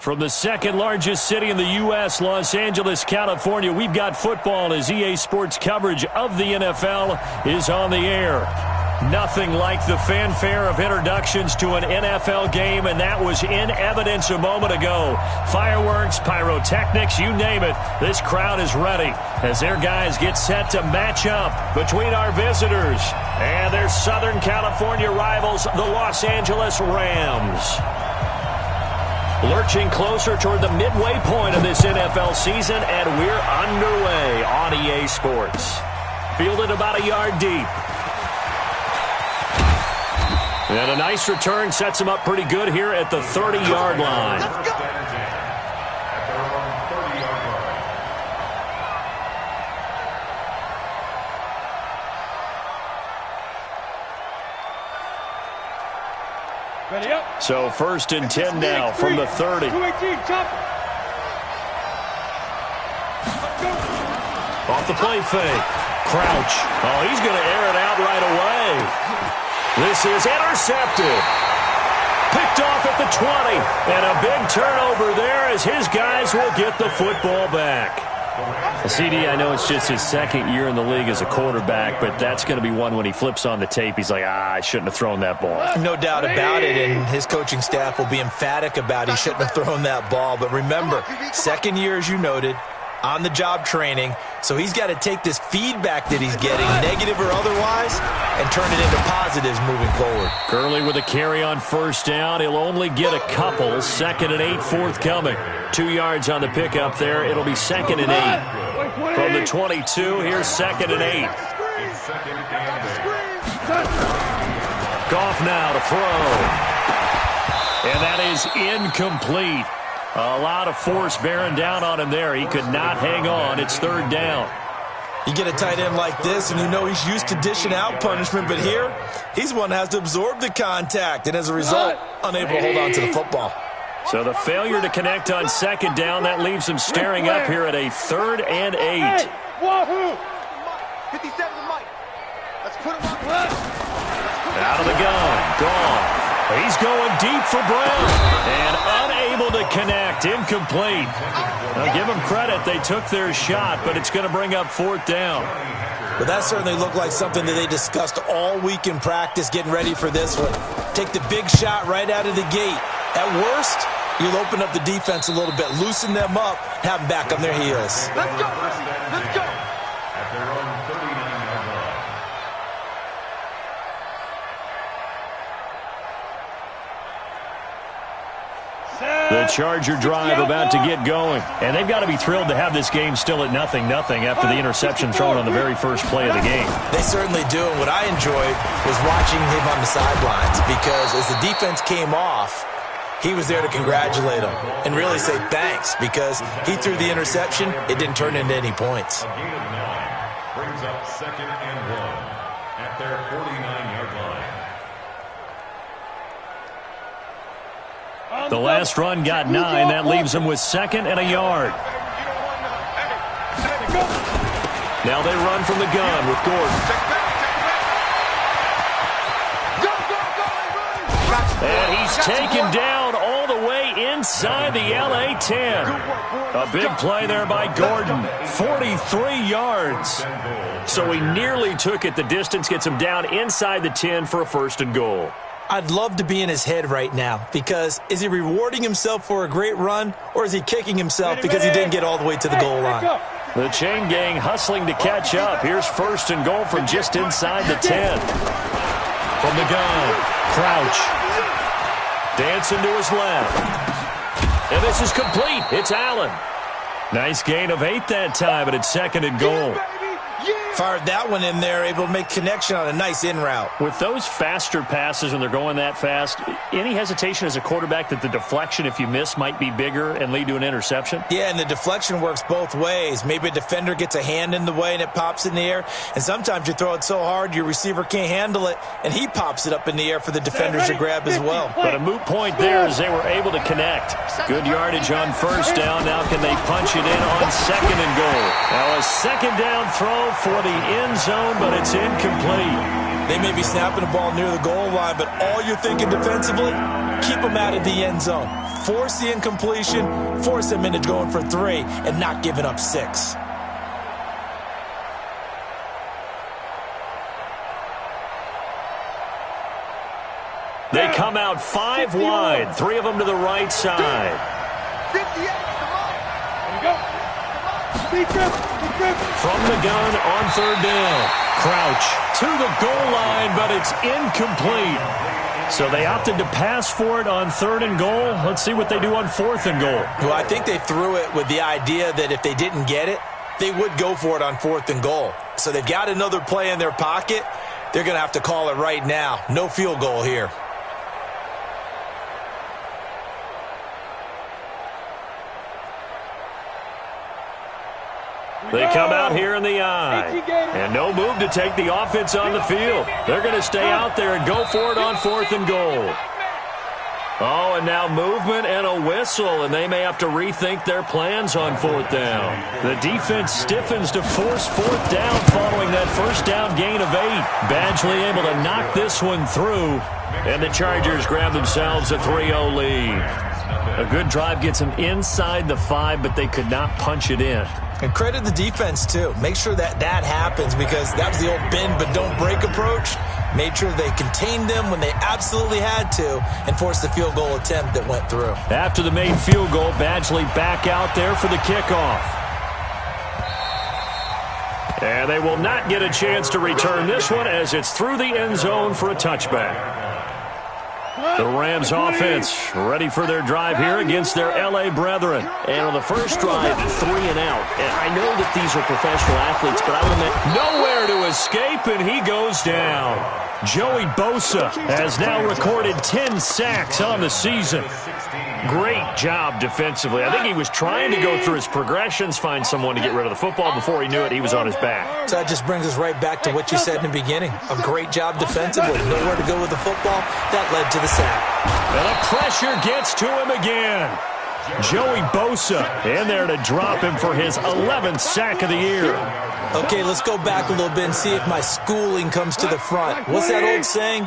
From the second largest city in the U.S., Los Angeles, California, we've got football as EA Sports coverage of the NFL is on the air. Nothing like the fanfare of introductions to an NFL game, and that was in evidence a moment ago. Fireworks, pyrotechnics, you name it, this crowd is ready as their guys get set to match up between our visitors and their Southern California rivals, the Los Angeles Rams. Lurching closer toward the midway point of this NFL season, and we're underway on EA Sports. Fielded about a yard deep. And a nice return sets him up pretty good here at the 30-yard line. Let's go. Ready up. So 1st and 10 now from the 30. 218, chop. Off the play fake. Crouch. Oh, he's going to air it out right away. This is intercepted. Picked off at the 20. And a big turnover there as his guys will get the football back. Well, CD, I know it's just his second year in the league as a quarterback, but that's going to be one when he flips on the tape, he's like, I shouldn't have thrown that ball. No doubt about it, and his coaching staff will be emphatic about he shouldn't have thrown that ball. But remember, second year, as you noted, on-the-job training, so he's got to take this feedback that he's getting, negative or otherwise, and turn it into positives moving forward. Gurley with a carry on 1st down. He'll only get a couple. 2nd and 8 forthcoming. 2 yards on the pickup there. It'll be 2nd and 8. From the 22, here's 2nd and 8. Goff now to throw. And that is incomplete. A lot of force bearing down on him there. He could not hang on. It's 3rd down. You get a tight end like this, and you know he's used to dishing out punishment, but here, he's one that has to absorb the contact, and as a result, unable to hold on to the football. So the failure to connect on 2nd down, that leaves him staring up here at a 3rd and 8. Wahoo! 57 Mike. Let's put him on. Out of the gun. Gone. He's going deep for Brown. And unable to connect. Incomplete. Now, give them credit. They took their shot, but it's going to bring up 4th down. But that certainly looked like something that they discussed all week in practice, getting ready for this one. Take the big shot right out of the gate. At worst, you'll open up the defense a little bit, loosen them up, have them back on their heels. Let's go, let's go. At their own 39-yard line. The Charger drive about to get going. And they've got to be thrilled to have this game still at 0-0 after the interception thrown on the very first play of the game. They certainly do. And what I enjoyed was watching him on the sidelines, because as the defense came off, he was there to congratulate them and really say thanks, because he threw the interception. It didn't turn into any points. A gain of 9 brings up 2nd and 1 at their 49-yard line. The last run got 9. That leaves him with 2nd and a yard. Now they run from the gun with Gordon. And he's taken down all the way inside the LA 10. A big play there by Gordon. 43 yards. So he nearly took it the distance, gets him down inside the 10 for a 1st and goal. I'd love to be in his head right now, because is he rewarding himself for a great run, or is he kicking himself because he didn't get all the way to the goal line? The chain gang hustling to catch up. Here's 1st and goal from just inside the 10. From the gun, Crouch. Dancing to his left. And this is complete. It's Allen. Nice gain of 8 that time, but it's 2nd and goal. Fired that one in there, able to make connection on a nice in route. With those faster passes when they're going that fast, any hesitation as a quarterback that the deflection, if you miss, might be bigger and lead to an interception? Yeah, and the deflection works both ways. Maybe a defender gets a hand in the way and it pops in the air, and sometimes you throw it so hard your receiver can't handle it, and he pops it up in the air for the defenders to grab as well. But a moot point there as they were able to connect. Good yardage on 1st down. Now can they punch it in on 2nd and goal? Now a 2nd down throw for the end zone, but it's incomplete. They may be snapping the ball near the goal line, but all you're thinking defensively, keep them out of the end zone. force the incompletion, force them into going for 3, and not giving up 6. They come out 5 wide, 3 of them to the right side. 58, come on. From the gun on 3rd down. Crouch to the goal line, but it's incomplete. So they opted to pass for it on 3rd and goal. Let's see what they do on 4th and goal. Well, I think they threw it with the idea that if they didn't get it, they would go for it on 4th and goal. So they've got another play in their pocket. They're going to have to call it right now. No field goal here. They come out here in the eye. And no move to take the offense on the field. They're going to stay out there and go for it on 4th and goal. Oh, and now movement and a whistle, and they may have to rethink their plans on 4th down. The defense stiffens to force 4th down following that first down gain of 8. Badgley able to knock this one through, and the Chargers grab themselves a 3-0 lead. A good drive gets them inside the 5, but they could not punch it in. And credit the defense, too. Make sure that happens, because that was the old bend but don't break approach. Made sure they contained them when they absolutely had to and forced the field goal attempt that went through. After the made field goal, Badgley back out there for the kickoff. And they will not get a chance to return this one as it's through the end zone for a touchback. The Rams offense ready for their drive here against their L.A. brethren. And on the first drive, 3 and out. And I know that these are professional athletes, but I would admit nowhere to escape, and he goes down. Joey Bosa has now recorded 10 sacks on the season. Great job defensively. I think he was trying to go through his progressions, find someone to get rid of the football. Before he knew it, he was on his back. So that just brings us right back to what you said in the beginning. A great job defensively. Nowhere to go with the football. That led to the sack. And the pressure gets to him again. Joey Bosa in there to drop him for his 11th sack of the year. Okay, let's go back a little bit and see if my schooling comes to the front. What's that old saying?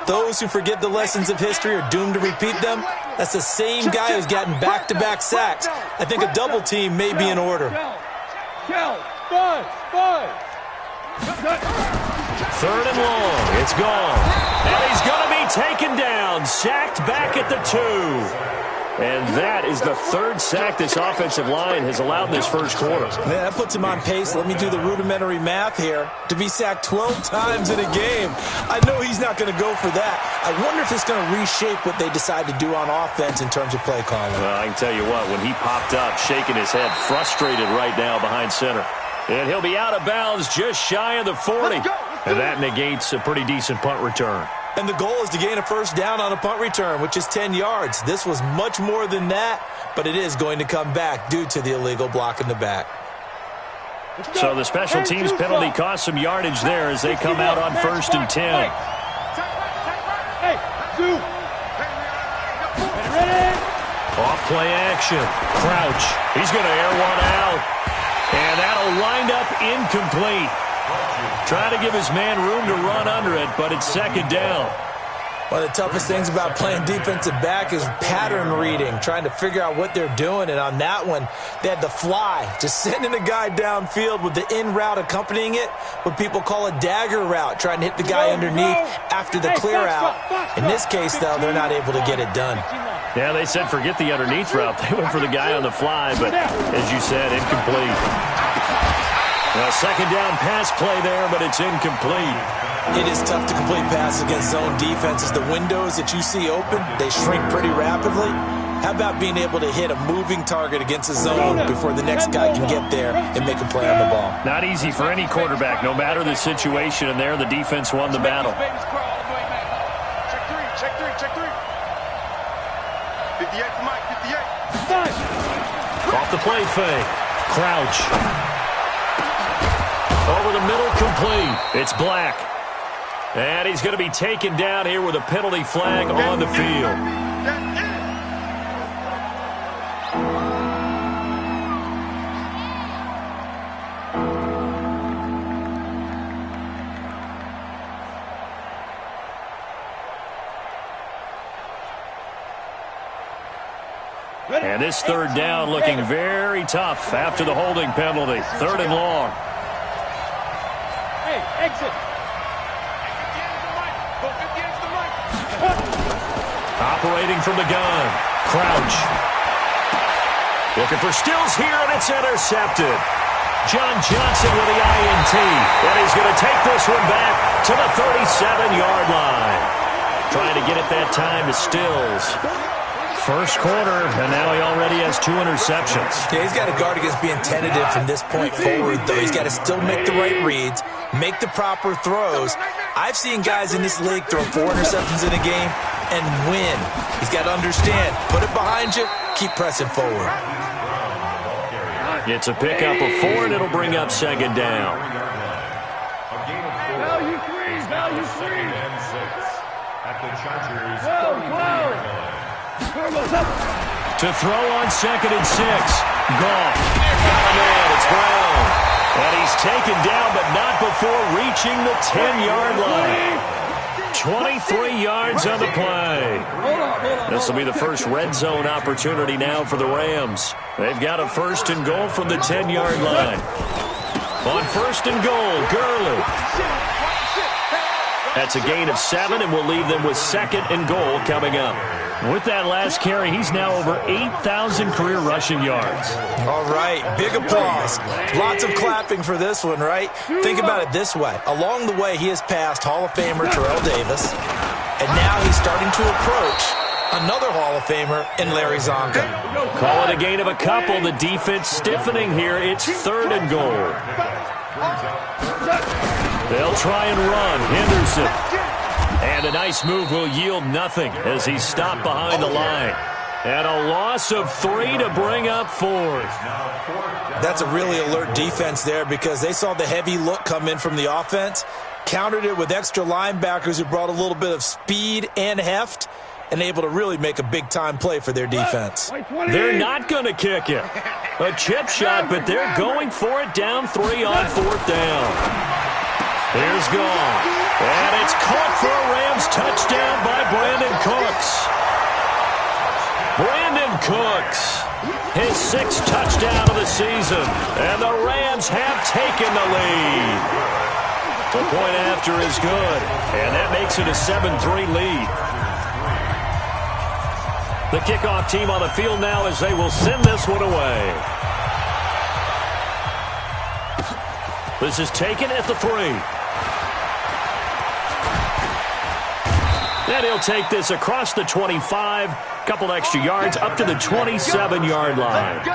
Those who forget the lessons of history are doomed to repeat them. That's the same guy who's gotten back-to-back sacks. I think a double team may be in order. 3rd and long. It's gone. And he's going to be taken down. Sacked back at the 2. And that is the 3rd sack this offensive line has allowed in this first quarter. Man, that puts him on pace. Let me do the rudimentary math here. To be sacked 12 times in a game. I know he's not going to go for that. I wonder if it's going to reshape what they decide to do on offense in terms of play calling. Well, I can tell you what, when he popped up, shaking his head, frustrated right now behind center. And he'll be out of bounds just shy of the 40. And that negates a pretty decent punt return. And the goal is to gain a first down on a punt return, which is 10 yards. This was much more than that, but it is going to come back due to the illegal block in the back. So the special teams penalty cost some yardage there as they come out on 1st and 10. Off play action. Crouch. He's going to air one out. And that'll wind up incomplete. Trying to give his man room to run under it, but it's 2nd down. One of the toughest things about playing defensive back is pattern reading, trying to figure out what they're doing. And on that one, they had the fly, just sending a guy downfield with the in route accompanying it, what people call a dagger route, trying to hit the guy underneath after the clear out. In this case, though, they're not able to get it done. Yeah, they said forget the underneath route. They went for the guy on the fly, but as you said, incomplete. A 2nd down pass play there, but it's incomplete. It is tough to complete passes against zone defenses. The windows that you see open, they shrink pretty rapidly. How about being able to hit a moving target against a zone before the next guy can get there and make a play on the ball? Not easy for any quarterback, no matter the situation, and there the defense won the battle. Check three. 58 for Mike, 58. Off the play fake. Crouch. Over the middle, complete. It's Black. And he's going to be taken down here with a penalty flag on the field. And this third down looking very tough after the holding penalty. 3rd and long. Hey, exit. Operating from the gun. Crouch. Looking for Stills here, and it's intercepted. John Johnson with the INT. And he's going to take this one back to the 37-yard line. Trying to get it that time to Stills. First quarter, and now he already has 2 interceptions. Yeah, he's got to guard against being tentative from this point forward, though. He's got to still make the right reads, make the proper throws. I've seen guys in this league throw 4 interceptions in a game and win. He's got to understand, put it behind you, keep pressing forward. It's a pickup of 4, and it'll bring up 2nd down. Value 3, value 3. And 6 at the Chargers. To throw on 2nd and 6. Goff. Got a man. It's Brown. And he's taken down, but not before reaching the 10-yard line. 23 yards on the play. This will be the first red zone opportunity now for the Rams. They've got a 1st and goal from the 10-yard line. On 1st and goal, Gurley. That's a gain of 7, and we'll leave them with 2nd and goal coming up. With that last carry, he's now over 8,000 career rushing yards. All right, big applause. Lots of clapping for this one, right? Think about it this way. Along the way, he has passed Hall of Famer Terrell Davis, and now he's starting to approach another Hall of Famer in Larry Zonka. Call it a gain of a couple. The defense stiffening here. It's 3rd and goal. They'll try and run. Henderson. And a nice move will yield nothing as he's stopped behind the line. And a loss of 3 to bring up 4th. That's a really alert defense there because they saw the heavy look come in from the offense, countered it with extra linebackers who brought a little bit of speed and heft, and able to really make a big-time play for their defense. They're not going to kick it. A chip shot, but they're going for it down 3 on 4th down. Here's Goff. And it's caught for a Rams touchdown by Brandon Cooks. Brandon Cooks, his 6th touchdown of the season. And the Rams have taken the lead. The point after is good. And that makes it a 7-3 lead. The kickoff team on the field now as they will send this one away. This is taken at the 3. And he'll take this across the 25, couple extra yards, up to the 27-yard line.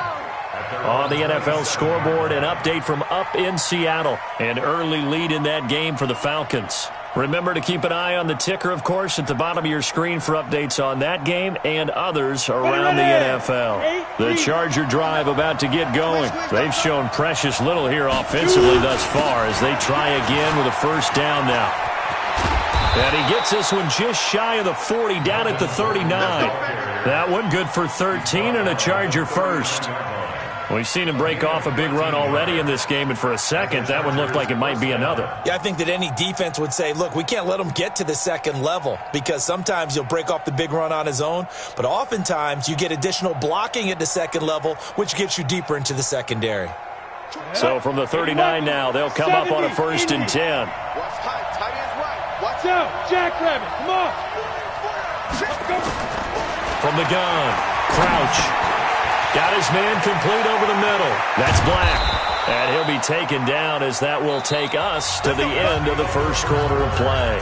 On the NFL scoreboard, an update from up in Seattle. An early lead in that game for the Falcons. Remember to keep an eye on the ticker, of course, at the bottom of your screen for updates on that game and others around the NFL. The Charger drive about to get going. They've shown precious little here offensively thus far as they try again with a 1st down now. And he gets this one just shy of the 40, down at the 39. That one good for 13 and a Charger 1st. We've seen him break off a big run already in this game, and for a second, that one looked like it might be another. Yeah, I think that any defense would say, look, we can't let him get to the 2nd level because sometimes he'll break off the big run on his own, but oftentimes you get additional blocking at the 2nd level, which gets you deeper into the secondary. So from the 39 now, they'll come up on a 1st and 10. Watch out, Jackrabbit, come on. From the gun, Crouch. Got his man complete over the middle. That's Black. And he'll be taken down as that will take us to the end of the first quarter of play.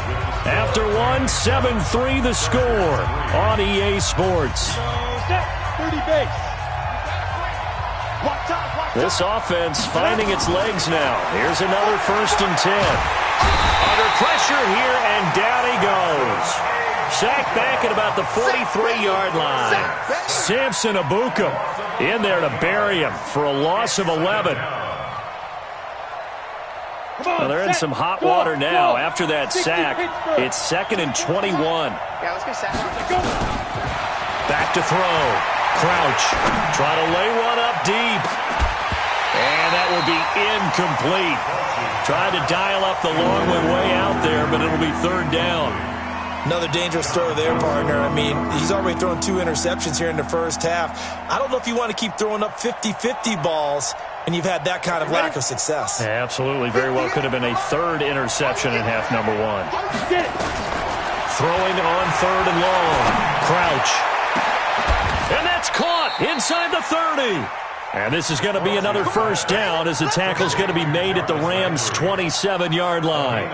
After 7-3 the score on EA Sports. 30 base. This offense finding its legs now. Here's another 1st and 10. Under pressure here, and down he goes. Sacked back at about the 43-yard line. Samson Abuka in there to bury him for a loss of 11. Well, they're in some hot water now after that sack. It's 2nd and 21. Back to throw. Crouch. Try to lay one up deep. And that will be incomplete. Tried to dial up the long one way out there, but it'll be 3rd down. Another dangerous throw there, partner. I mean, he's already thrown 2 interceptions here in the first half. I don't know if you want to keep throwing up 50-50 balls when you've had that kind of lack of success. Yeah, absolutely. Very well could have been a 3rd interception in half number 1. Throwing on 3rd and long. Crouch. And that's caught inside the 30. And this is going to be another first down as the tackle's going to be made at the Rams' 27-yard line.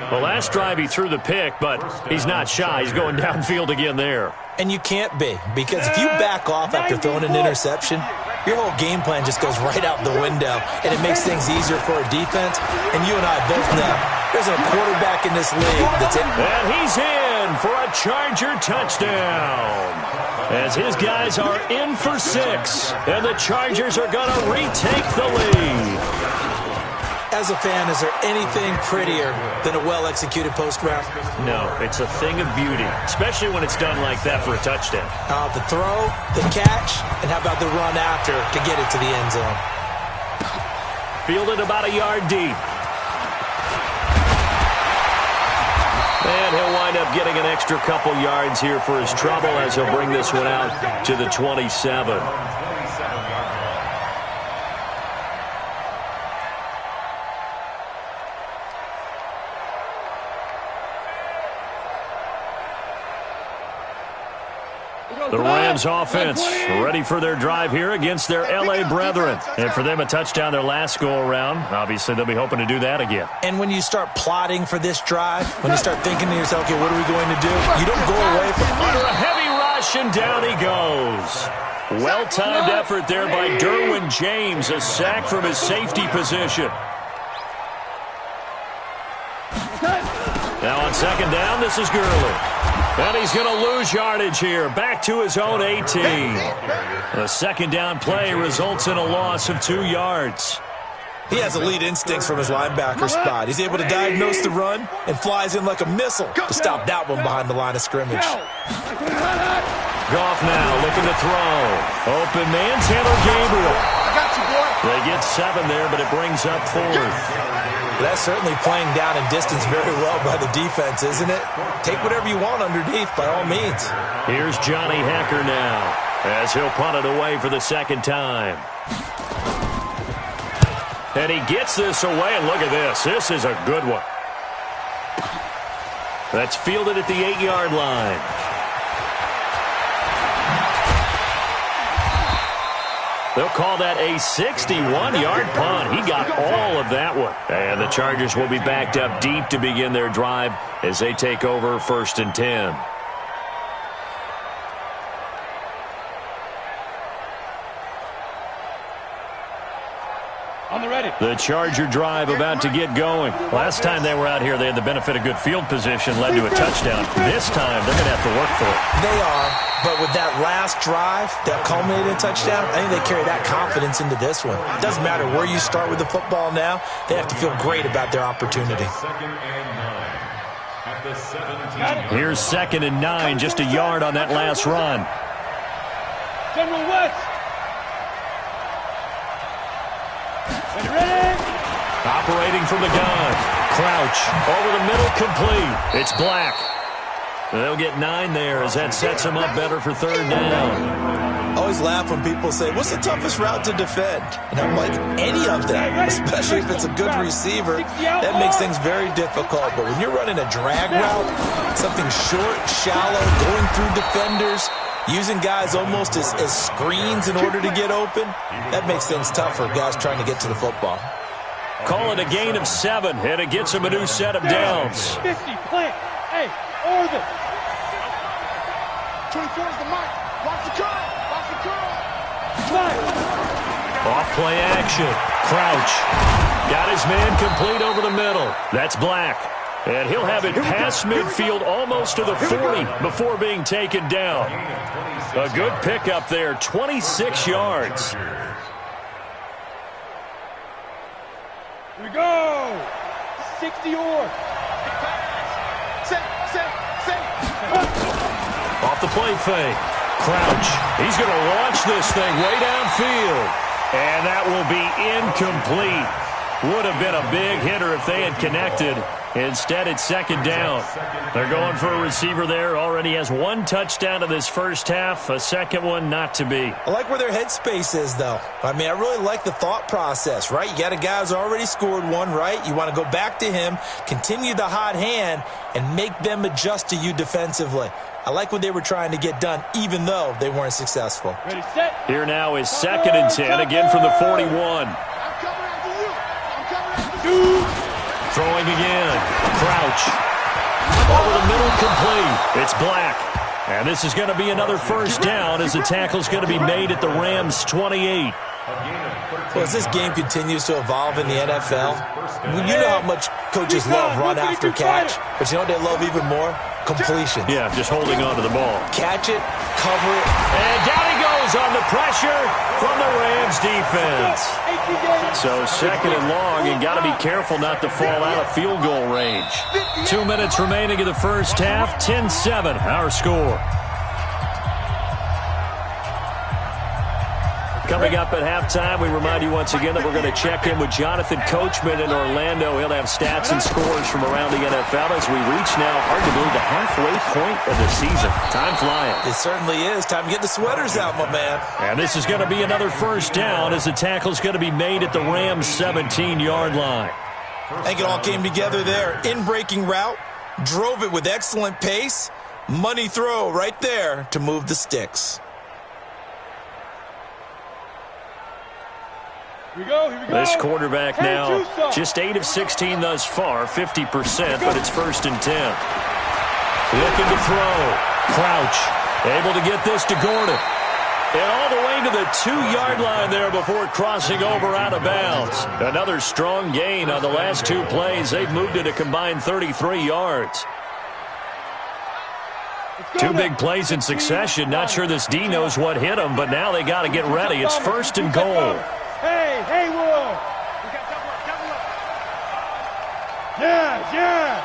The last drive he threw the pick, but he's not shy. He's going downfield again there. And you can't be, because if you back off after throwing an interception, your whole game plan just goes right out the window, and it makes things easier for a defense. And you and I both know there's a quarterback in this league that's in. And he's in for a Charger touchdown. As his guys are in for 6, and the Chargers are going to retake the lead. As a fan, is there anything prettier than a well-executed post route? No, it's a thing of beauty, especially when it's done like that for a touchdown. The throw, the catch, and how about the run after to get it to the end zone? Fielded about a yard deep. And he'll wind up getting an extra couple yards here for his trouble as he'll bring this one out to the 27. The Rams offense ready for their drive here against their L.A. brethren. And for them, a touchdown their last go-around. Obviously, they'll be hoping to do that again. And when you start plotting for this drive, when you start thinking to yourself, okay, what are we going to do? You don't go away from under a heavy rush, and down he goes. Well-timed effort there by Derwin James, a sack from his safety position. Now on second down, this is Gurley. And he's going to lose yardage here, back to his own 18. The second down play results in a loss of 2 yards. He has elite instincts from his linebacker spot. He's able to diagnose the run and flies in like a missile to stop that one behind the line of scrimmage. Goff now looking to throw. Open man, Taylor Gabriel. I got you, boy. They get 7 there, but it brings up 4th. That's certainly playing down in distance very well by the defense, isn't it? Take whatever you want underneath, by all means. Here's Johnny Hecker now, as he'll punt it away for the second time. And he gets this away, and look at this. This is a good one. That's fielded at the 8-yard line. They'll call that a 61-yard punt. He got all of that one. And the Chargers will be backed up deep to begin their drive as they take over 1st and 10. The Charger drive about to get going. Last time they were out here, they had the benefit of good field position, led to a touchdown. This time, they're going to have to work for it. They are, but with that last drive that culminated in a touchdown, I think they carry that confidence into this one. It doesn't matter where you start with the football now. They have to feel great about their opportunity. Here's 2nd and 9, just a yard on that last run. General West. Operating from the gun. Crouch. Over the middle, complete. It's Black. They'll get 9 there as that sets them up better for 3rd down. I always laugh when people say, what's the toughest route to defend? And I'm like, any of them, especially if it's a good receiver. That makes things very difficult. But when you're running a drag route, something short, shallow, going through defenders, using guys almost as screens in order to get open, that makes things tough for guys trying to get to the football. Call it a gain of 7, and it gets him a new set of downs. 50, plant. Hey, Orville. 24 is the mark. Watch the curl. Watch the curl. Off play action. Crouch. Got his man complete over the middle. That's Black. And he'll have it past midfield almost to the 40 before being taken down. A good pickup there, 26 yards. Here we go. 60 or. Off the play fake. Crouch. He's going to launch this thing way downfield. And that will be incomplete. Would have been a big hitter if they had connected. Instead, it's second down. They're going for a receiver there. Already has one touchdown in this first half. A second one not to be. I like where their headspace is, though. I mean, I really like the thought process, right? You got a guy who's already scored one, right? You want to go back to him, continue the hot hand, and make them adjust to you defensively. I like what they were trying to get done, even though they weren't successful. Ready, set. Here now is 2nd and 10, again from the 41. I'm coming after you. I'm coming after you. Throwing again. Crouch. Over the middle, complete. It's Black. And this is going to be another first down as the tackle's going to be made at the Rams' 28. Well, as this game continues to evolve in the NFL, you know how much coaches love run after catch, but you know what they love even more? Completion. Yeah, just holding on to the ball. Catch it, cover it. And down he goes on the pressure from the Rams defense. So 2nd and long, and got to be careful not to fall out of field goal range. 2 minutes remaining in the first half, 10-7 our score. Coming up at halftime, we remind you once again that we're going to check in with Jonathan Coachman in Orlando. He'll have stats and scores from around the NFL as we reach now, hard to believe, the halfway point of the season. Time flying. It certainly is. Time to get the sweaters out, my man. And this is going to be another first down as the tackle's going to be made at the Rams' 17-yard line. I think it all came together there. In-breaking route, drove it with excellent pace. Money throw right there to move the sticks. Here we go. This quarterback now just 8 of 16 thus far, 50%, but it's 1st and 10. Looking to throw. Crouch. Able to get this to Gordon. And all the way to the 2-yard line there before crossing over out of bounds. Another strong gain on the last 2 plays. They've moved it a combined 33 yards. 2 big plays in succession. Not sure this D knows what hit him, but now they got to get ready. It's 1st and goal. Hey, Will. We got double up. Yeah.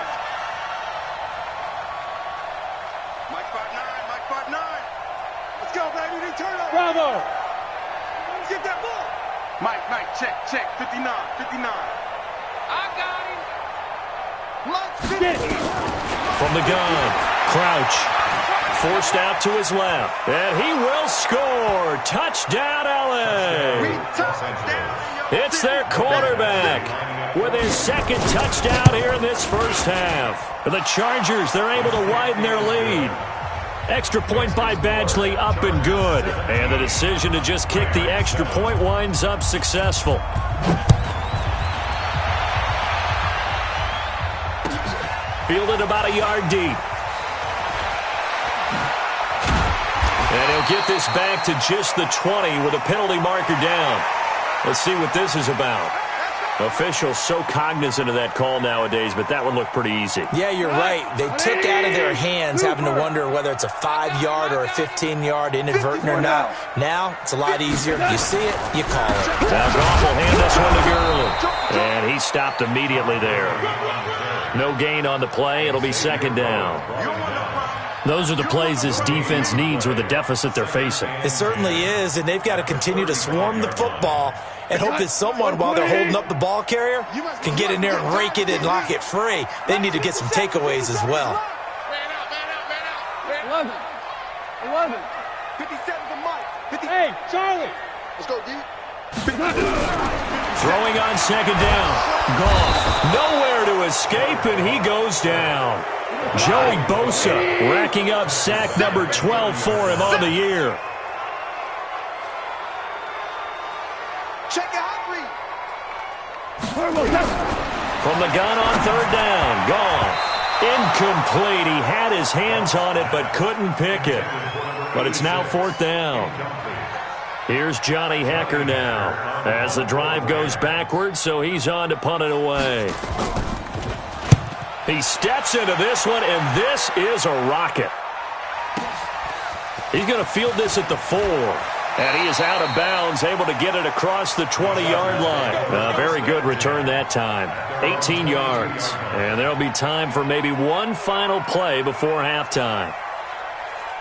Mike 5'9". Let's go, baby. They turn up. Bravo. Let's get that ball. Mike, check. 59. I got him. Let's get it. From the gun, Crouch. Forced out to his left. And he will score. Touchdown, L.A. It's their quarterback with his 2nd touchdown here in this first half. The Chargers, they're able to widen their lead. Extra point by Badgley, up and good. And the decision to just kick the extra point winds up successful. Fielded about a yard deep. And he'll get this back to just the 20 with a penalty marker down. Let's see what this is about. Officials so cognizant of that call nowadays, but that one looked pretty easy. Yeah, you're right. They took out of their hands having to wonder whether it's a 5-yard or a 15-yard inadvertent or not. Now, it's a lot easier. You see it, you call it. Now Goff will hand this one to Gurley. And he stopped immediately there. No gain on the play. It'll be 2nd down. Those are the plays this defense needs with the deficit they're facing. It certainly is, and they've got to continue to swarm the football and hope that someone, while they're holding up the ball carrier, can get in there and rake it and lock it free. They need to get some takeaways as well. Man out. 11. 57 to Mike. Hey, Charlie. Let's go, D. Throwing on 2nd down. Goff nowhere to escape, and he goes down. Joey Bosa racking up sack number 12 for him on the year. Check it out, Reed. From the gun on 3rd down. Goff. Incomplete. He had his hands on it but couldn't pick it. But it's now 4th down. Here's Johnny Hecker now as the drive goes backwards, so he's on to punt it away. He steps into this one, and this is a rocket. He's going to field this at the 4. And he is out of bounds, able to get it across the 20-yard line. A very good return that time. 18 yards. And there'll be time for maybe one final play before halftime.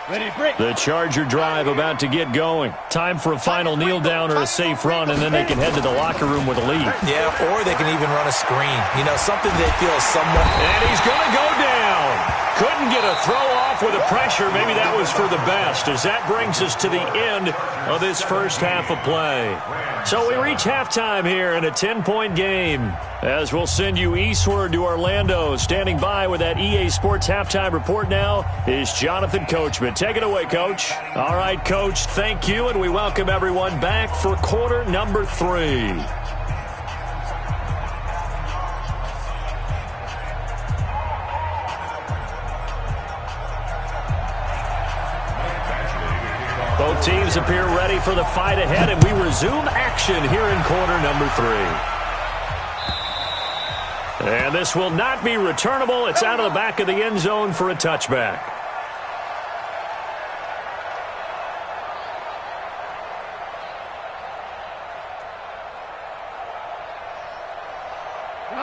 The Charger drive about to get going. Time for a final kneel down or a safe run, and then they can head to the locker room with a lead. Yeah, or they can even run a screen. You know, something they feel is somewhat... And he's going to go down. Couldn't get a throw off with the pressure. Maybe that was for the best, as that brings us to the end of this first half of play. So we reach halftime here in a 10-point game, as we'll send you eastward to Orlando. Standing by with that EA Sports halftime report now is Jonathan Coachman. Take it away, Coach. All right, Coach, thank you, and we welcome everyone back for quarter number 3. Both teams appear ready for the fight ahead, and we resume action here in quarter number 3. And this will not be returnable. It's out of the back of the end zone for a touchback.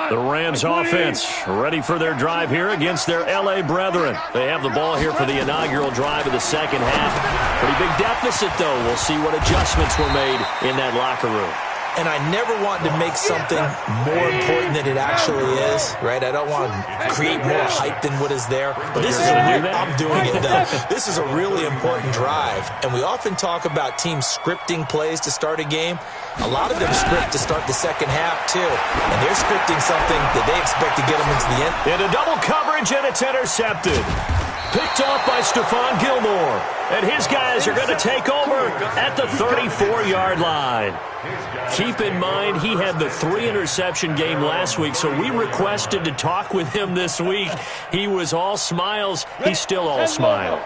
The Rams offense ready for their drive here against their L.A. brethren. They have the ball here for the inaugural drive of the second half. Pretty big deficit, though. We'll see what adjustments were made in that locker room. And I never want to make something more important than it actually is, right? I don't want to create more hype than what is there. But this is I'm doing it, though. This is a really important drive. And we often talk about teams scripting plays to start a game. A lot of them script to start the second half, too. And they're scripting something that they expect to get them into the end. Into double coverage, and it's intercepted. Picked off by Stephon Gilmore. And his guys are going to take over at the 34-yard line. Keep in mind, he had the 3-interception game last week, so we requested to talk with him this week. He was all smiles. He's still all smile.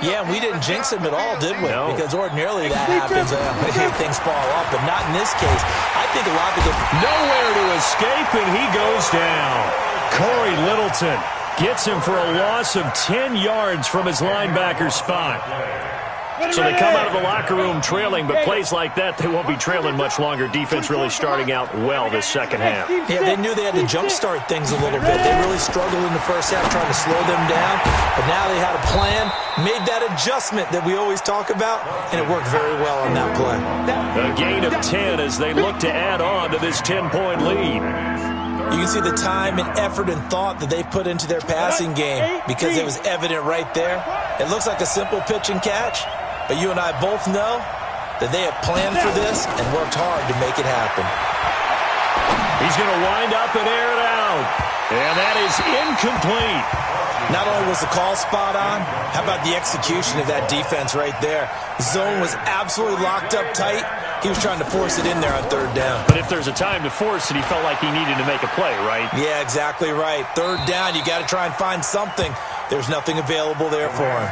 Yeah, we didn't jinx him at all, did we? No. Because ordinarily that happens. Things fall off, but not in this case. I think a lot of it... Nowhere to escape, and he goes down. Corey Littleton gets him for a loss of 10 yards from his linebacker spot. So they come out of the locker room trailing, but plays like that, they won't be trailing much longer. Defense really starting out well this second half. Yeah, they knew they had to jumpstart things a little bit. They really struggled in the first half trying to slow them down, but now they had a plan, made that adjustment that we always talk about, and it worked very well on that play. A gain of 10 as they look to add on to this 10-point lead. You can see the time and effort and thought that they put into their passing game because it was evident right there. It looks like a simple pitch and catch, but you and I both know that they have planned for this and worked hard to make it happen. He's going to wind up and air it out. And that is incomplete. Not only was the call spot on, how about the execution of that defense right there? Zone was absolutely locked up tight. He was trying to force it in there on third down. But if there's a time to force it, he felt like he needed to make a play, right? Yeah, exactly right. Third down, you got to try and find something. There's nothing available there for him.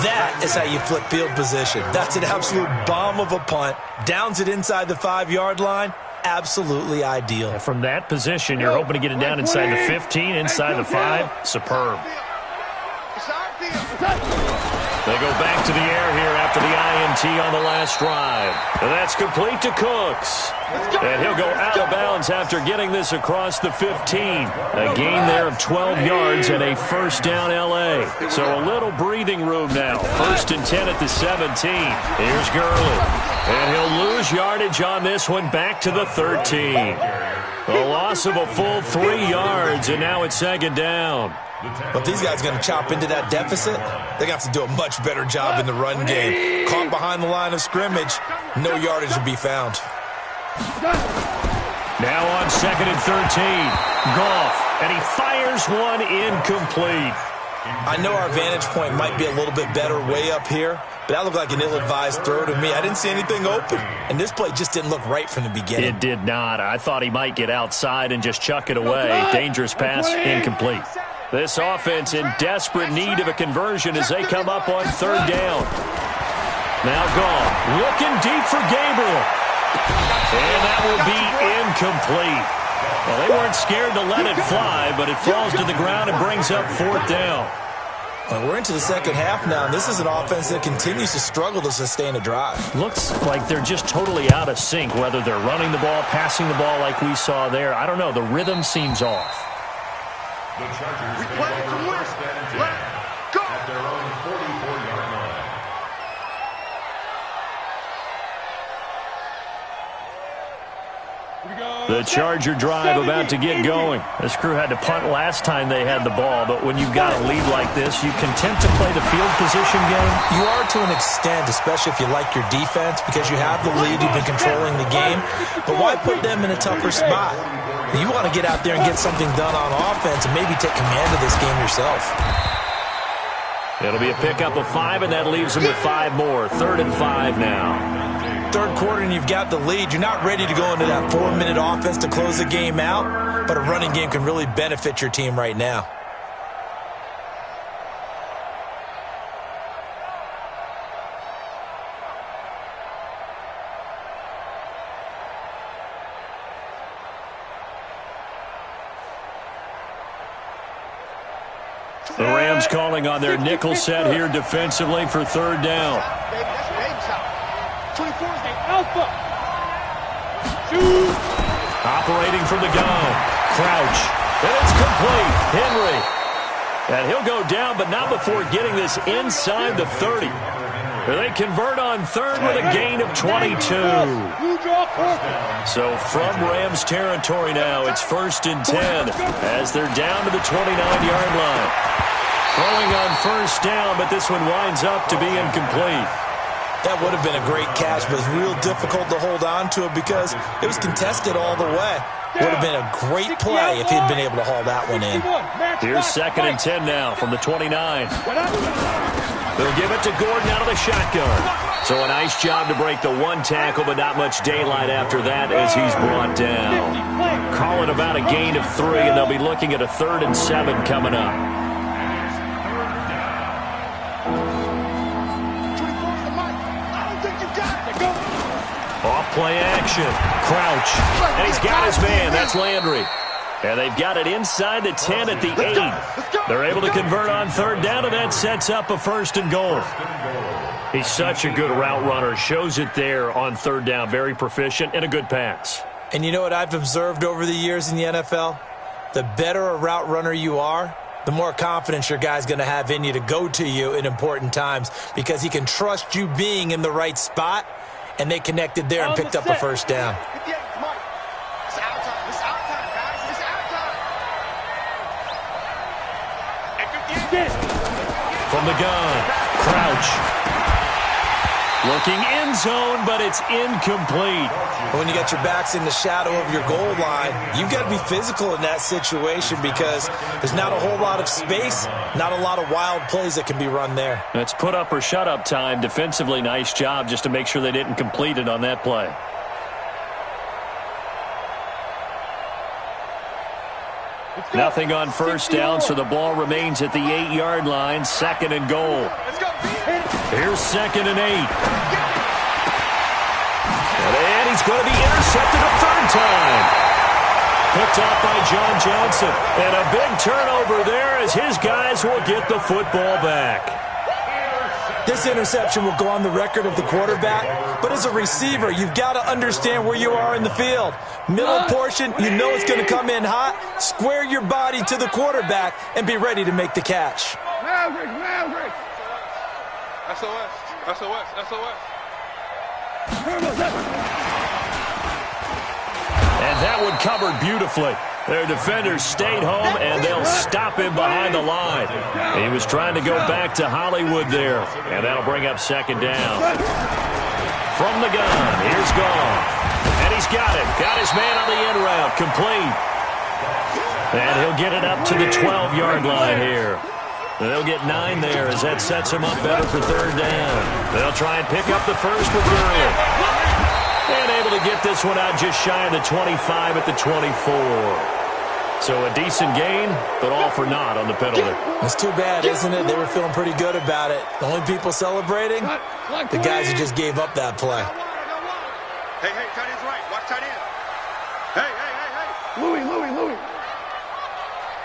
That is how you flip field position. That's an absolute bomb of a punt. Downs it inside the 5-yard line. Absolutely ideal. And from that position, you're hoping to get it down inside the 15, inside the 5. Superb. They go back to the air here after the INT on the last drive. And that's complete to Cooks. And he'll go out of bounds after getting this across the 15. A gain there of 12 yards and a first down L.A. So a little breathing room now. First and 10 at the 17. Here's Gurley. And he'll lose yardage on this one back to the 13. A loss of a full 3 yards, and now it's second down. But these guys are going to chop into that deficit. They're going to have to do a much better job in the run game. Caught behind the line of scrimmage, no yardage will be found. Now on second and 13, Goff, and he fires one incomplete. I know our vantage point might be a little bit better way up here, but that looked like an ill-advised throw to me. I didn't see anything open, and this play just didn't look right from the beginning. It did not. I thought he might get outside and just chuck it away. Dangerous pass, incomplete. This offense in desperate need of a conversion as they come up on third down. Now Goff looking deep for Gabriel. And that will be incomplete. Well, they weren't scared to let it fly, but it falls to the ground and brings up fourth down. Well, we're into the second half now, and this is an offense that continues to struggle to sustain a drive. Looks like they're just totally out of sync, whether they're running the ball, passing the ball like we saw there. I don't know. The rhythm seems off. The Chargers take over first and 10 at their own The Charger drive about to get going. This crew had to punt last time they had the ball, but when you've got a lead like this, you content to play the field position game? You are to an extent, especially if you like your defense, because you have the lead, you've been controlling the game. But why put them in a tougher spot? You want to get out there and get something done on offense and maybe take command of this game yourself. It'll be a pickup of 5, and that leaves them with 5 more. 3rd and 5 now. Third quarter and you've got the lead. You're not ready to go into that 4-minute offense to close the game out, but a running game can really benefit your team right now. The Rams calling on their nickel set here defensively for 3rd down. 24 is the alpha. Operating from the gun. Crouch. And it's complete. Henry. And he'll go down, but not before getting this inside the 30. They convert on 3rd with a gain of 22. So from Rams territory now, it's 1st and 10 as they're down to the 29-yard line. Throwing on 1st down, but this one winds up to be incomplete. That would have been a great catch, but it's real difficult to hold on to it because it was contested all the way. Would have been a great play if he'd been able to haul that one in. Here's 2nd and 10 now from the 29. They'll give it to Gordon out of the shotgun. So a nice job to break the 1 tackle, but not much daylight after that as he's brought down. Call it about a gain of 3, and they'll be looking at a 3rd and 7 coming up. Off play action. Crouch. And he's got his man. That's Landry. And they've got it inside the 10 at the 8. They're able to convert on 3rd down, and that sets up a 1st and goal. He's such a good route runner. Shows it there on 3rd down. Very proficient and a good pass. And you know what I've observed over the years in the NFL? The better a route runner you are, the more confidence your guy's going to have in you to go to you in important times because he can trust you being in the right spot. And they connected there and picked up a 1st down. From the gun, Crouch. Looking end zone, but it's incomplete. When you got your backs in the shadow of your goal line, you've got to be physical in that situation because there's not a whole lot of space, not a lot of wild plays that can be run there. That's put up or shut up time. Defensively, nice job just to make sure they didn't complete it on that play. Nothing on 1st down, so the ball remains at the 8-yard line. 2nd and goal. Here's 2nd and 8. And he's going to be intercepted a 3rd time. Picked off by John Johnson. And a big turnover there as his guys will get the football back. This interception will go on the record of the quarterback, but as a receiver, you've got to understand where you are in the field. Middle portion, you know it's going to come in hot. Square your body to the quarterback and be ready to make the catch. Maverick. SOS. And that one covered beautifully. Their defenders stayed home, and they'll stop him behind the line. He was trying to go back to Hollywood there, and that'll bring up 2nd down. From the gun, here's Goff. And he's got it. Got his man on the end route, complete. And he'll get it up to the 12-yard line here. They'll get 9 there as that sets him up better for 3rd down. They'll try and pick up the 1st with Gurley. And able to get this one out just shy of the 25 at the 24. So a decent gain, but all for naught on the penalty. It's too bad, isn't it? They were feeling pretty good about it. The only people celebrating, the guys who just gave up that play. Hey, tight end's right. Watch tight end. Hey. Louis.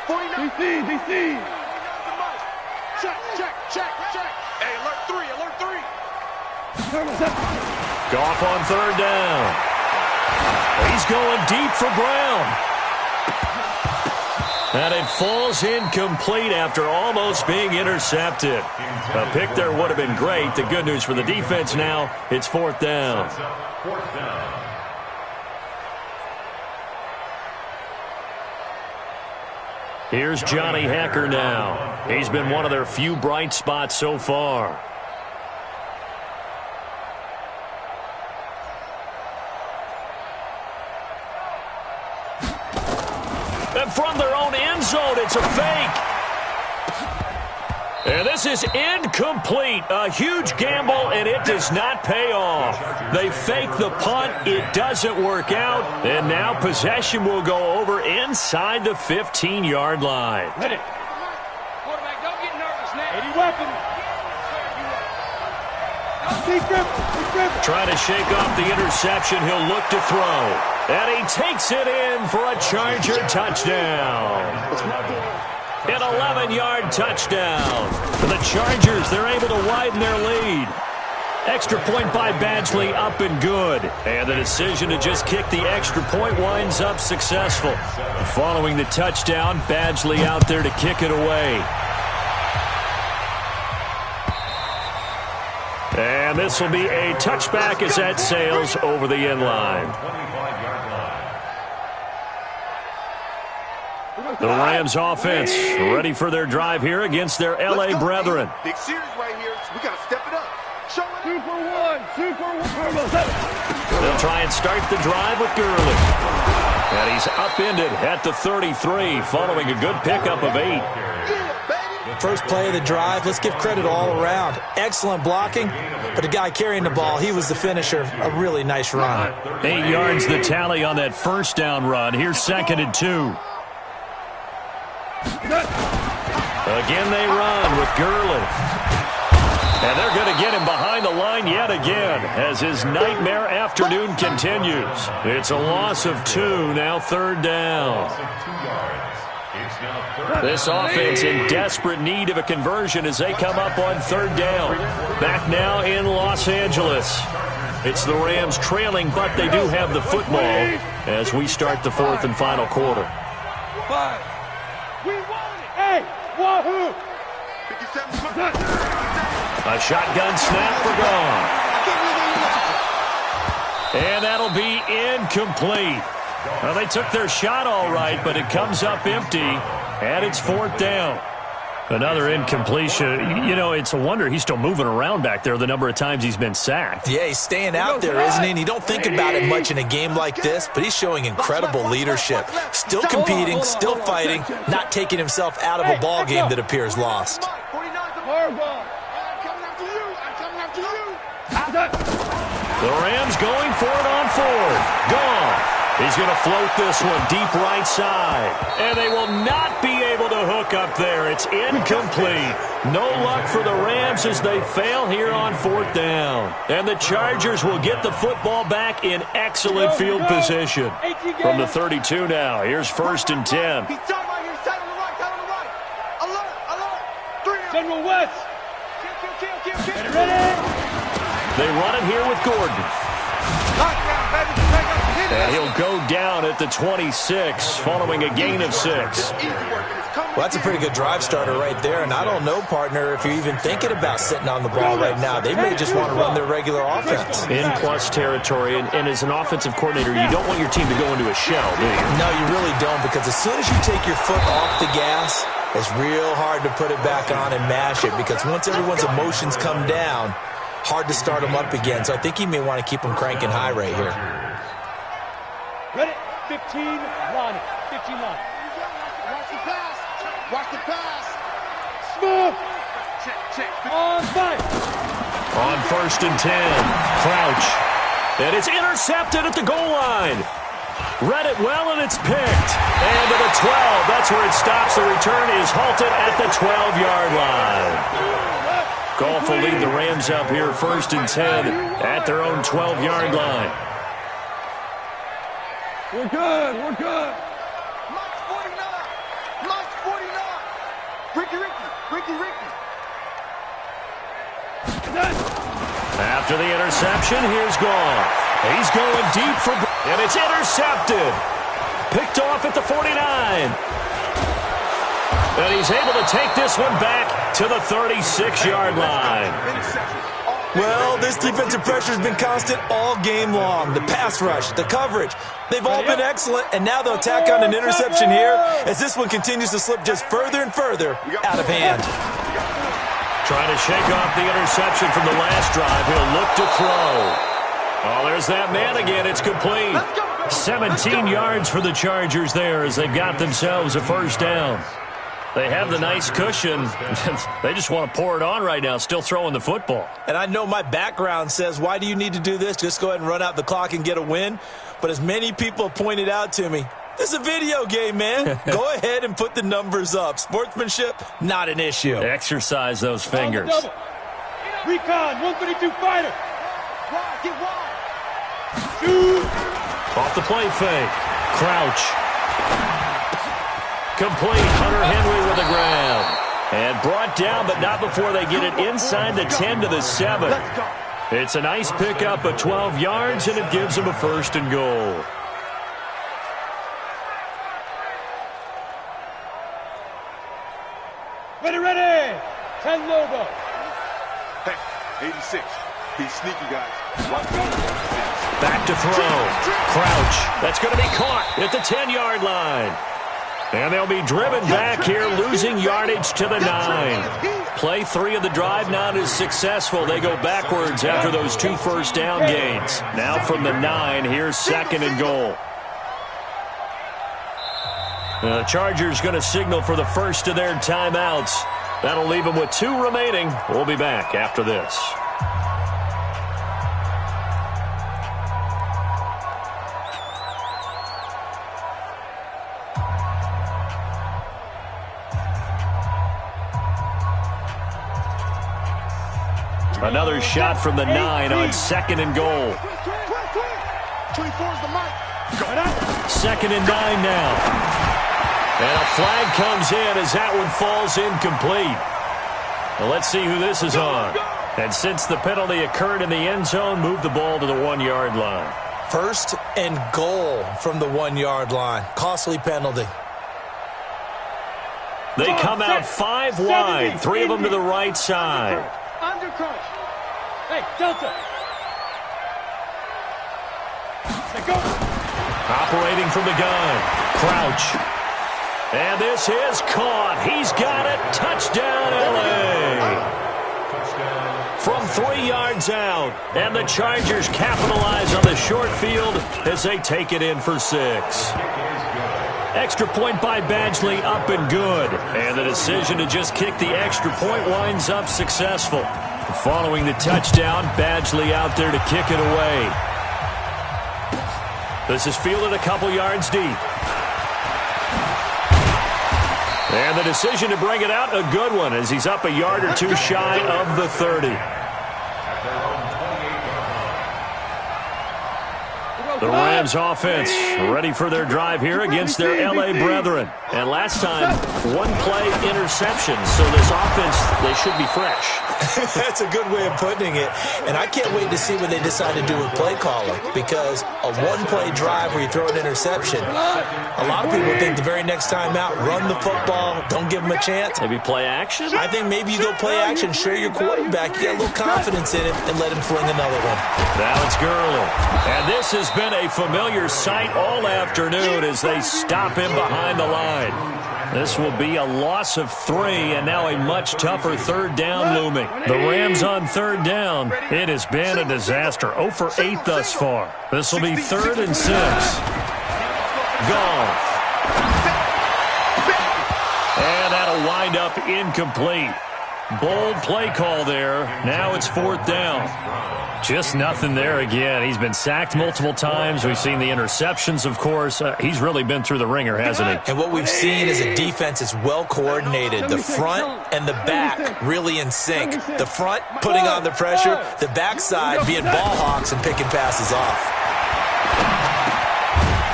49. DC. Check. Hey, alert 3. Goff on 3rd down. He's going deep for Brown. And it falls incomplete after almost being intercepted. A pick there would have been great. The good news for the defense now, it's 4th down. Here's Johnny Hecker now. He's been one of their few bright spots so far. And from their own end zone, it's a fake. And this is incomplete. A huge gamble, and it does not pay off. They fake the punt. It doesn't work out. And now possession will go over inside the 15-yard line. Hit it. Quarterback, don't get nervous now. 80 weapons. Trying to shake off the interception. He'll look to throw. And he takes it in for a Charger touchdown. An 11-yard touchdown. For the Chargers, they're able to widen their lead. Extra point by Badgley, up and good. And the decision to just kick the extra point winds up successful. Following the touchdown, Badgley out there to kick it away. And this will be a touchback as that sails over the end line. The Rams offense ready for their drive here against their L.A. brethren. Big series right here. We got to step it up. Show it. 2 for 1. 2 for 1. They'll try and start the drive with Gurley. And he's upended at the 33 following a good pickup of 8. First play of the drive, let's give credit all around. Excellent blocking, but the guy carrying the ball, he was the finisher. A really nice run. 8 yards the tally on that first down run. Here's 2nd and 2. Again they run with Gurley. And they're going to get him behind the line yet again as his nightmare afternoon continues. It's a loss of 2, now 3rd down. This offense in desperate need of a conversion as they come up on 3rd down. Back now in Los Angeles. It's the Rams trailing, but they do have the football as we start the 4th and final quarter. 5. We won it. Hey, wahoo! 57. A shotgun snap for gone. And that'll be incomplete. Well, they took their shot all right, but it comes up empty, and it's 4th down. Another incompletion. You know, it's a wonder he's still moving around back there the number of times he's been sacked. Yeah, he's staying out there, isn't he? And you don't think about it much in a game like this, but he's showing incredible leadership. Still competing, still fighting, not taking himself out of a ball game that appears lost. The Rams going for it on 4th. Gone. He's going to float this one deep right side. And they will not be able to hook up there. It's incomplete. No luck for the Rams as they fail here on 4th down. And the Chargers will get the football back in excellent field position. From the 32 now, here's 1st and 10. He's talking about here. Side on the right. Side on the right. Alert. Alert. 3. General West. Kill. Ready? They run it here with Gordon. And he'll go down at the 26 following a gain of 6. Well, that's a pretty good drive starter right there. And I don't know, partner, if you're even thinking about sitting on the ball right now. They may just want to run their regular offense. In plus territory. And as an offensive coordinator, you don't want your team to go into a shell, do you? No, you really don't, because as soon as you take your foot off the gas, it's real hard to put it back on and mash it, because once everyone's emotions come down, hard to start them up again. So I think he may want to keep them cranking high right here. Ready? 15 line. 15 line. Watch the pass. Watch the pass. Smooth. Check. On 5. On 1st and 10. Crouch. And it's intercepted at the goal line. Read it well, and it's picked. And to the 12. That's where it stops. The return is halted at the 12-yard line. Goff will lead the Rams up here 1st and 10 at their own 12-yard line. We're good. Mike 49. Ricky. After the interception, here's Goff. He's going deep for... And it's intercepted. Picked off at the 49. And he's able to take this one back to the 36-yard line. Well, this defensive pressure has been constant all game long. The pass rush, the coverage, they've all been excellent, and now they'll tack on an interception here as this one continues to slip just further and further out of hand. Trying to shake off the interception from the last drive. He'll look to throw. Oh, there's that man again. It's complete. 17 yards for the Chargers there as they've got themselves a first down. They have the nice cushion. They just want to pour it on right now, still throwing the football. And I know my background says, why do you need to do this? Just go ahead and run out the clock and get a win. But as many people pointed out to me, this is a video game, man. Go ahead and put the numbers up. Sportsmanship, not an issue. Exercise those fingers. Recon, 132 fighter. Get wide. Off the play fake. Crouch. Complete. Hunter Henry with the grab. And brought down, but not before they get it inside the 10 to the 7. It's a nice pickup of 12 yards, and it gives them a first and goal. Ready. 10 Lobo. Hey, 86. He's sneaky, guys. Back to throw. Crouch. That's going to be caught at the 10-yard line. And they'll be driven back here, losing yardage to the 9. Play 3 of the drive not as successful. They go backwards after those 2 first down gains. Now from the 9, here's second and goal. The Chargers going to signal for the first of their timeouts. That'll leave them with 2 remaining. We'll be back after this. Another shot from the 9 on second and goal. 24's the mic. Second and 9 now. And a flag comes in as that one falls incomplete. Well, let's see who this is on. And since the penalty occurred in the end zone, move the ball to the 1-yard line. First and goal from the 1-yard line. Costly penalty. They come out 5 wide, 3 of them to the right side. Under crunch. Hey, Delta. Hey, go. Operating from the gun. Crouch. And this is caught. He's got it. Touchdown, L.A. From 3 yards out. And the Chargers capitalize on the short field as they take it in for 6. Extra point by Badgley, up and good. And the decision to just kick the extra point winds up successful. Following the touchdown, Badgley out there to kick it away. This is fielded a couple yards deep. And the decision to bring it out, a good one, as he's up a yard or 2 shy of the 30. The Rams offense ready for their drive here against their L.A. brethren. And last time, 1-play interception. So this offense, they should be fresh. That's a good way of putting it. And I can't wait to see what they decide to do with play calling, because a 1-play drive where you throw an interception, a lot of people think the very next time out, run the football, don't give them a chance. Maybe play action? I think maybe you go play action, share your quarterback, you get a little confidence in him, and let him fling another one. Now it's Gurley. And this has been a familiar sight all afternoon as they stop him behind the line. This will be a loss of 3, and now a much tougher third down looming. The Rams on third down. It has been a disaster. 0 for 8 thus far. This will be 3rd and 6. Goff. And that'll wind up incomplete. Bold play call there. Now it's 4th down. Just nothing there again. He's been sacked multiple times. We've seen the interceptions, of course. He's really been through the ringer, hasn't he? And what we've seen is a defense that's well coordinated. The front and the back really in sync. The front putting on the pressure. The backside being ball hawks and picking passes off.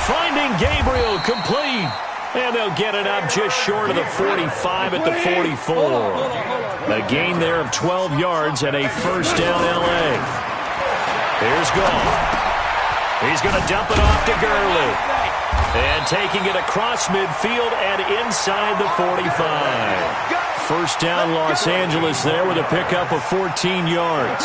Finding Gabriel complete. And they'll get it up just short of the 45 at the 44. A gain there of 12 yards and a first down L.A. Here's Goff. He's going to dump it off to Gurley. And taking it across midfield and inside the 45. first down Los Angeles there with a pickup of 14 yards.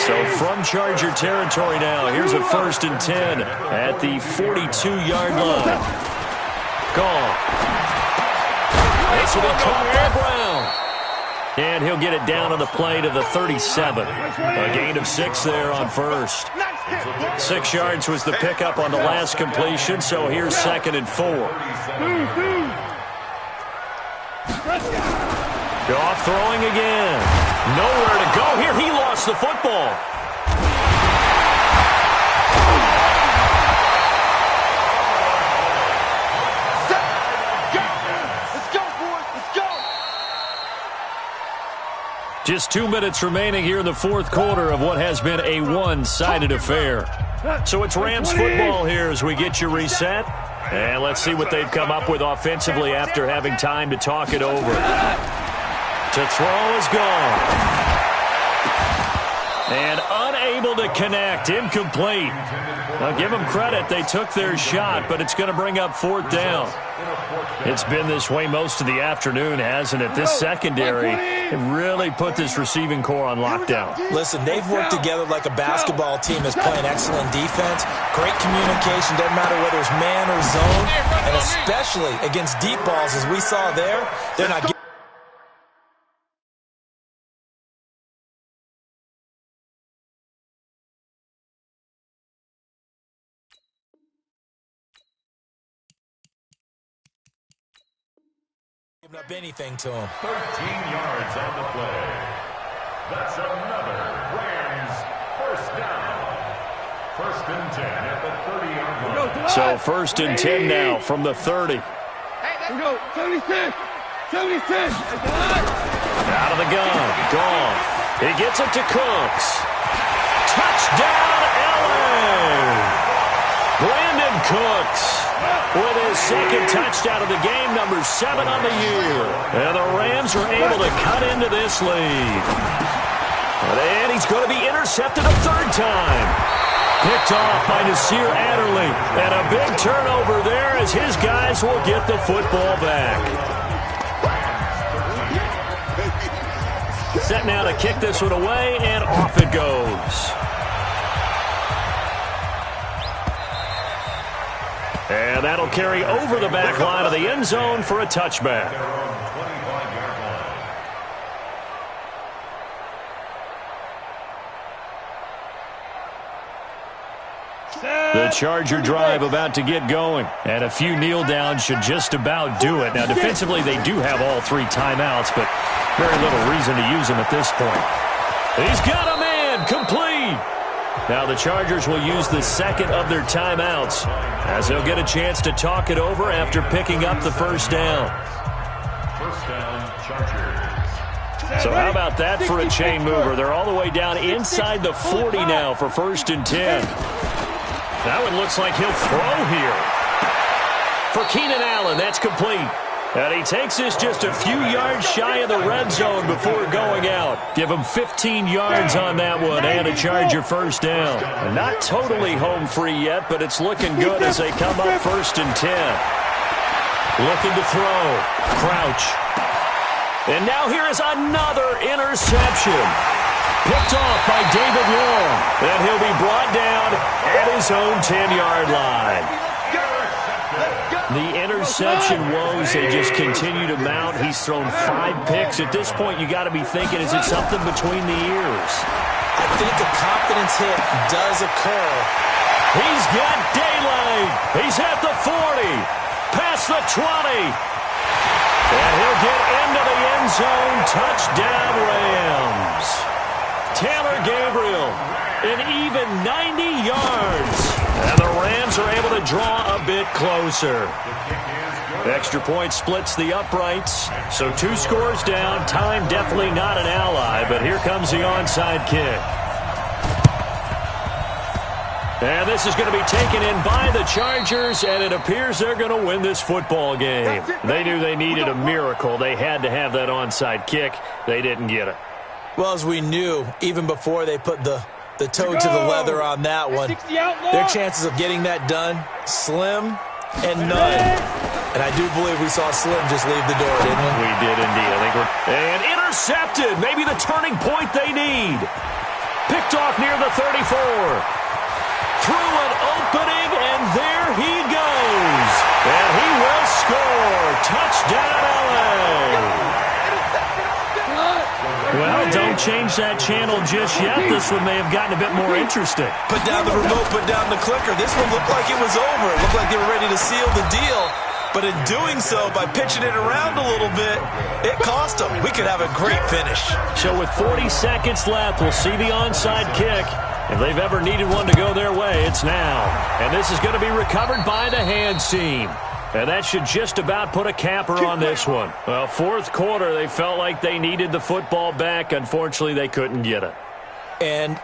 So from Charger territory now, here's a 1st and 10 at the 42-yard line. Gone. This will be caught by Brown. And he'll get it down on the play to the 37. A gain of 6 there on first. 6 yards was the pickup on the last completion, so here's 2nd and 4. Goff throwing again. Nowhere to go here. He lost the football. Just 2 minutes remaining here in the fourth quarter of what has been a one-sided affair. So it's Rams football here as we get you reset. And let's see what they've come up with offensively after having time to talk it over. To throw is gone. And unable to connect. Incomplete. Now give them credit. They took their shot, but it's going to bring up 4th down. It's been this way most of the afternoon, hasn't it? This secondary really put this receiving core on lockdown. Listen, they've worked together like a basketball team that's playing excellent defense. Great communication, doesn't matter whether it's man or zone. And especially against deep balls, as we saw there, they're not getting... up anything to him. 13 yards on the play. That's another Rams first down. 1st and 10 at the 30-yard line. So 1st and 10 now from the 30. Here we go. 76. 76. Out of the gun. Gone. He gets it to Cooks. Touchdown, LA. Brandon Cooks with his 2nd touchdown of the game, number 7 on the year. And the Rams are able to cut into this lead. And he's going to be intercepted a 3rd time. Picked off by Nasir Adderley. And a big turnover there as his guys will get the football back. Set now to kick this one away, and off it goes. And that'll carry over the back line of the end zone for a touchback. The Charger drive about to get going. And a few kneel downs should just about do it. Now, defensively, they do have all 3 timeouts, but very little reason to use them at this point. He's got a man. Complete. Now the Chargers will use the 2nd of their timeouts as they'll get a chance to talk it over after picking up the 1st down. 1st down, Chargers. So how about that for a chain mover? They're all the way down inside the 40 now for 1st and 10. That one looks like he'll throw here. For Keenan Allen, that's complete. And he takes this just a few yards shy of the red zone before going out. Give him 15 yards on that one and a Charger 1st down. Not totally home free yet, but it's looking good as they come up 1st and 10. Looking to throw. Crouch. And now here is another interception. Picked off by David Long. And he'll be brought down at his own 10-yard line. The interception woes, they just continue to mount. He's thrown 5 picks. At this point, you got to be thinking, is it something between the ears? I think a confidence hit does occur. He's got daylight. He's at the 40, past the 20. And he'll get into the end zone. Touchdown, Rams. Taylor Gabriel, an even 90 yards. And the Rams are able to draw a bit closer. Extra point splits the uprights. So 2 scores down. Time definitely not an ally, but here comes the onside kick. And this is going to be taken in by the Chargers, and it appears they're going to win this football game. They knew they needed a miracle. They had to have that onside kick. They didn't get it. Well, as we knew, even before they put the toe to the leather on that one, their chances of getting that done, slim and none. And I do believe we saw Slim just leave the door, didn't we? We did indeed. I think and intercepted. Maybe the turning point they need. Picked off near the 34. Through an opening, and there he goes. And he will score. Touchdown, LA. Well, don't change that channel just yet. This one may have gotten a bit more interesting. Put down the remote, put down the clicker. This one looked like it was over. It looked like they were ready to seal the deal. But in doing so, by pitching it around a little bit, it cost them. We could have a great finish. So with 40 seconds left, we'll see the onside kick. If they've ever needed one to go their way, it's now. And this is going to be recovered by the hands team. And that should just about put a capper on this one. Well, fourth quarter, they felt like they needed the football back. Unfortunately, they couldn't get it. And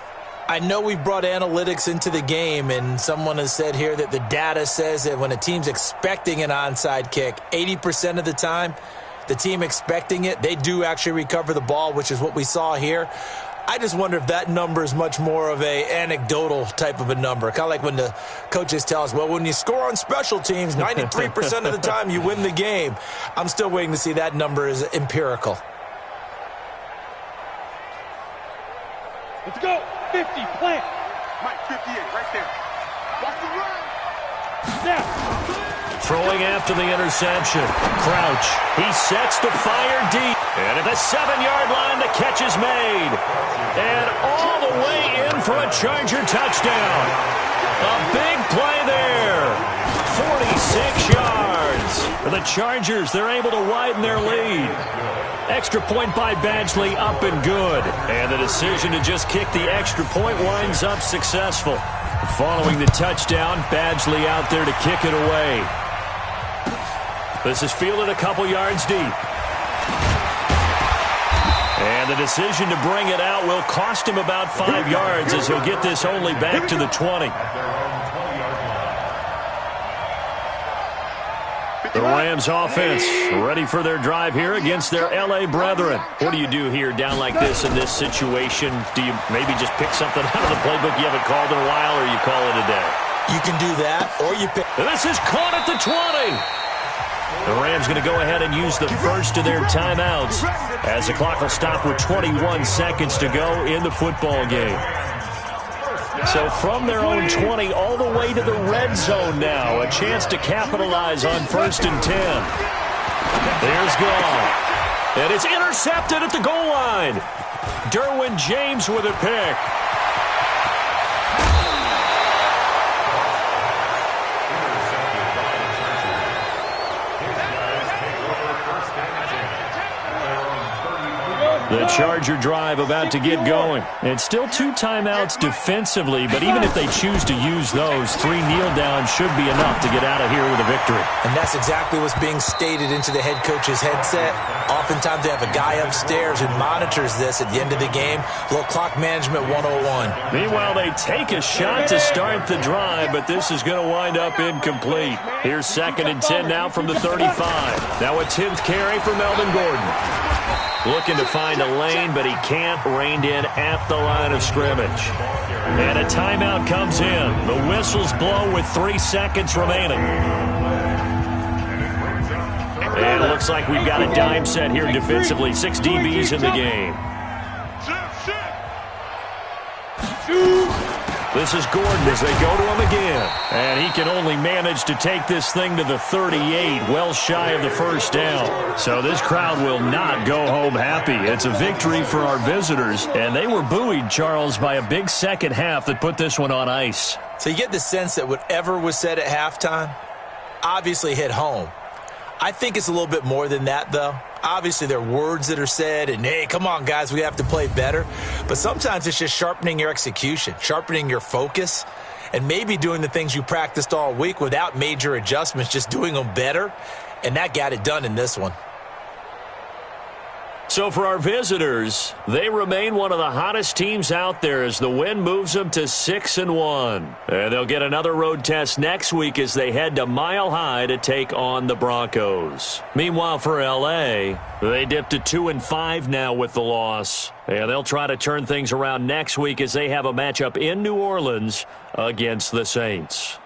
I know we brought analytics into the game, and someone has said here that the data says that when a team's expecting an onside kick, 80% of the time, the team expecting it, they do actually recover the ball, which is what we saw here. I just wonder if that number is much more of a anecdotal type of a number. Kind of like when the coaches tell us, well, when you score on special teams, 93% of the time you win the game. I'm still waiting to see that number is empirical. Let's go. 50, plant. Mike, 58, right there. Watch the run. Snap. Throwing after the interception. Crouch. He sets to fire deep. And at the 7-yard line, the catch is made. And all the way in for a Charger touchdown. A big play there. 46 yards. For the Chargers, they're able to widen their lead. Extra point by Badgley, up and good. And the decision to just kick the extra point winds up successful. Following the touchdown, Badgley out there to kick it away. This is fielded a couple yards deep. And the decision to bring it out will cost him about 5 yards as he'll get this only back to the 20. The Rams offense ready for their drive here against their L.A. brethren. What do you do here down like this in this situation? Do you maybe just pick something out of the playbook you haven't called in a while, or you call it a day? You can do that, or you pick. This is caught at the 20. The Rams going to go ahead and use the first of their timeouts as the clock will stop with 21 seconds to go in the football game. So from their own 20 all the way to the red zone now. A chance to capitalize on 1st and 10. There's Gall. And it's intercepted at the goal line. Derwin James with a pick. The Charger drive about to get going. It's still 2 timeouts defensively, but even if they choose to use those, 3 kneel downs should be enough to get out of here with a victory. And that's exactly what's being stated into the head coach's headset. Oftentimes they have a guy upstairs who monitors this at the end of the game. Little clock management 101. Meanwhile, they take a shot to start the drive, but this is going to wind up incomplete. Here's 2nd and 10 now from the 35. Now a 10th carry for Melvin Gordon. Looking to find a lane, but he can't. Reined in at the line of scrimmage. And a timeout comes in. The whistles blow with 3 seconds remaining. And it looks like we've got a dime set here defensively. 6 DBs in the game. This is Gordon as they go to him again. And he can only manage to take this thing to the 38, well shy of the first down. So this crowd will not go home happy. It's a victory for our visitors. And they were buoyed, Charles, by a big second half that put this one on ice. So you get the sense that whatever was said at halftime obviously hit home. I think it's a little bit more than that, though. Obviously, there are words that are said, and, hey, come on, guys, we have to play better. But sometimes it's just sharpening your execution, sharpening your focus, and maybe doing the things you practiced all week without major adjustments, just doing them better. And that got it done in this one. So for our visitors, they remain one of the hottest teams out there as the win moves them to 6-1. And they'll get another road test next week as they head to Mile High to take on the Broncos. Meanwhile, for L.A., they dipped to 2-5 now with the loss. And they'll try to turn things around next week as they have a matchup in New Orleans against the Saints.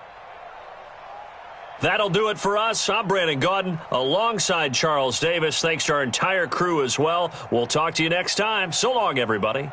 That'll do it for us. I'm Brandon Gaudin alongside Charles Davis. Thanks to our entire crew as well. We'll talk to you next time. So long, everybody.